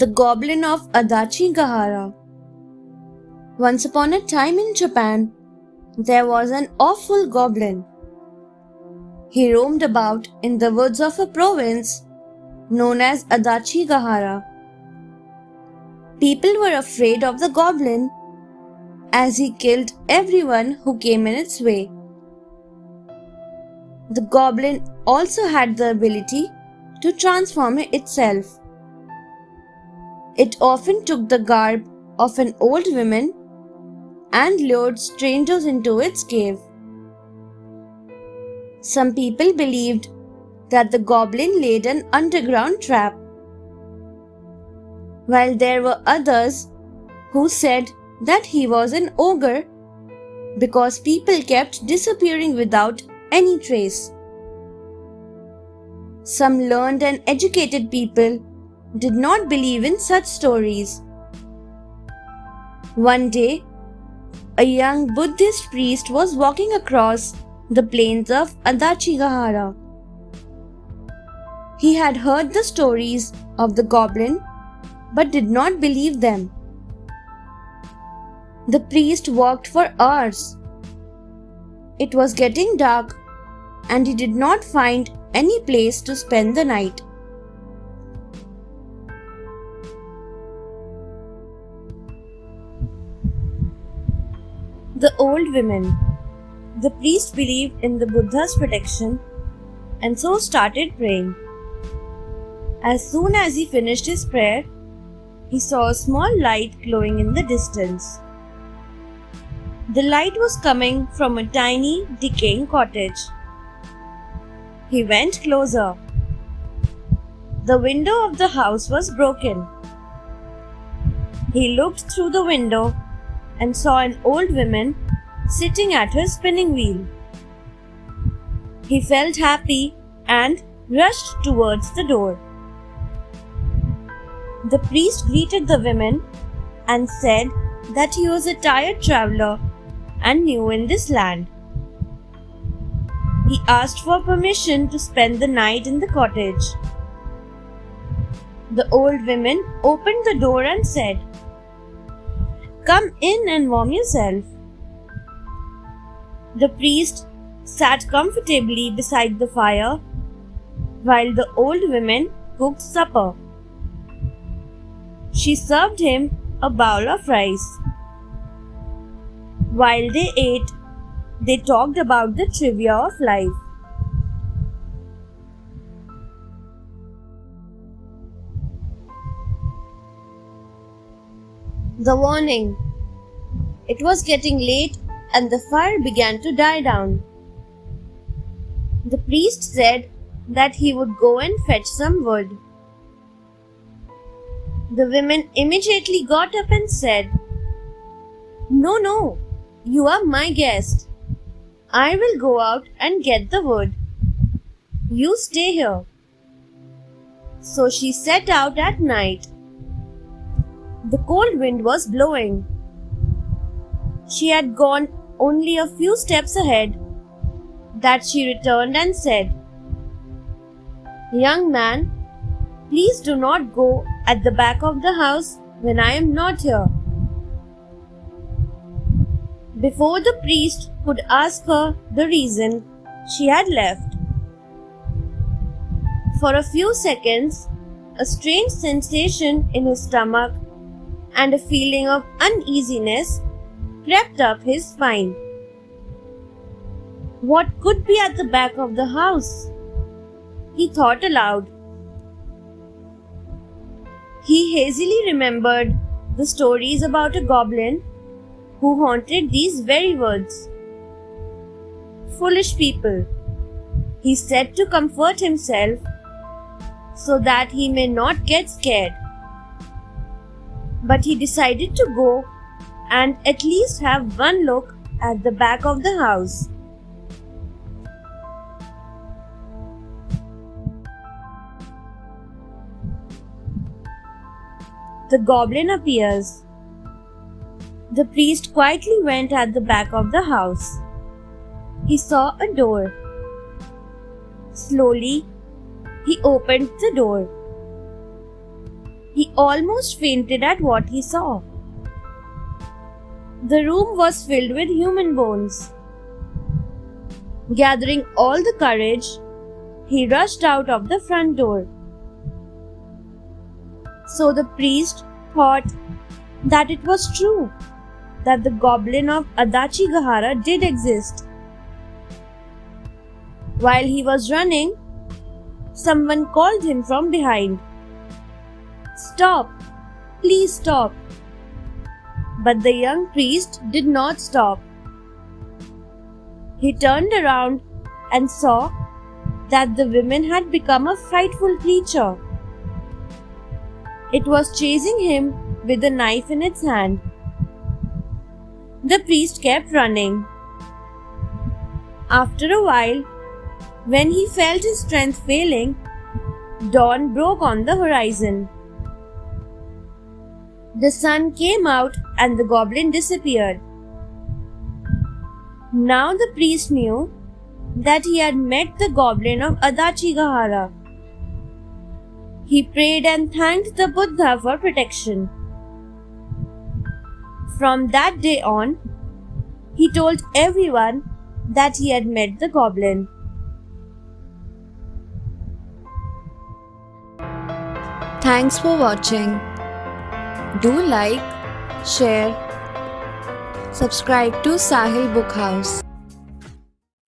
The Goblin of Adachi Gahara. Once upon a time in Japan, there was an awful goblin. He roamed about in the woods of a province known as Adachi Gahara. People were afraid of the goblin as he killed everyone who came in its way. The goblin also had the ability to transform itself. It often took the garb of an old woman and lured strangers into its cave. Some people believed that the goblin laid an underground trap, while there were others who said that he was an ogre because people kept disappearing without any trace. Some learned and educated people did not believe in such stories. One day, a young Buddhist priest was walking across the plains of Adachi Gahara. He had heard the stories of the goblin but did not believe them. The priest walked for hours. It was getting dark and he did not find any place to spend the night. The old women. The priest believed in the Buddha's protection and so started praying. As soon as he finished his prayer, he saw a small light glowing in the distance. The light was coming from a tiny, decaying cottage. He went closer. The window of the house was broken. He looked through the window and saw an old woman sitting at her spinning wheel. He felt happy and rushed towards the door. The priest greeted the woman and said that he was a tired traveler and new in this land. He asked for permission to spend the night in the cottage. The old woman opened the door and said, "Come in and warm yourself." The priest sat comfortably beside the fire while the old woman cooked supper. She served him a bowl of rice. While they ate, they talked about the trivia of life. The warning. It was getting late and the fire began to die down. The priest said that he would go and fetch some wood. The women immediately got up and said, No, you are my guest. I will go out and get the wood. You stay here." So she set out at night. The cold wind was blowing. She had gone only a few steps ahead that she returned and said, "Young man, please do not go at the back of the house when I am not here." Before the priest could ask her the reason, she had left. For a few seconds, a strange sensation in his stomach and a feeling of uneasiness crept up his spine. What could be at the back of the house? He thought aloud. He hazily remembered the stories about a goblin who haunted these very woods. Foolish people, he said to comfort himself so that he may not get scared. But he decided to go and at least have one look at the back of the house. The Goblin Appears. The priest quietly went at the back of the house. He saw a door. Slowly, he opened the door. He almost fainted at what he saw. The room was filled with human bones. Gathering all the courage, he rushed out of the front door. So the priest thought that it was true, that the goblin of Adachi Gahara did exist. While he was running, someone called him from behind. "Stop! Please stop!" But the young priest did not stop. He turned around and saw that the woman had become a frightful creature. It was chasing him with a knife in its hand. The priest kept running. After a while, when he felt his strength failing, dawn broke on the horizon. The sun came out and the goblin disappeared. Now the priest knew that he had met the goblin of Adachi Gahara. He prayed and thanked the Buddha for protection. From that day on, he told everyone that he had met the goblin. Thanks for watching. Do like, share, subscribe to Sahil Book House.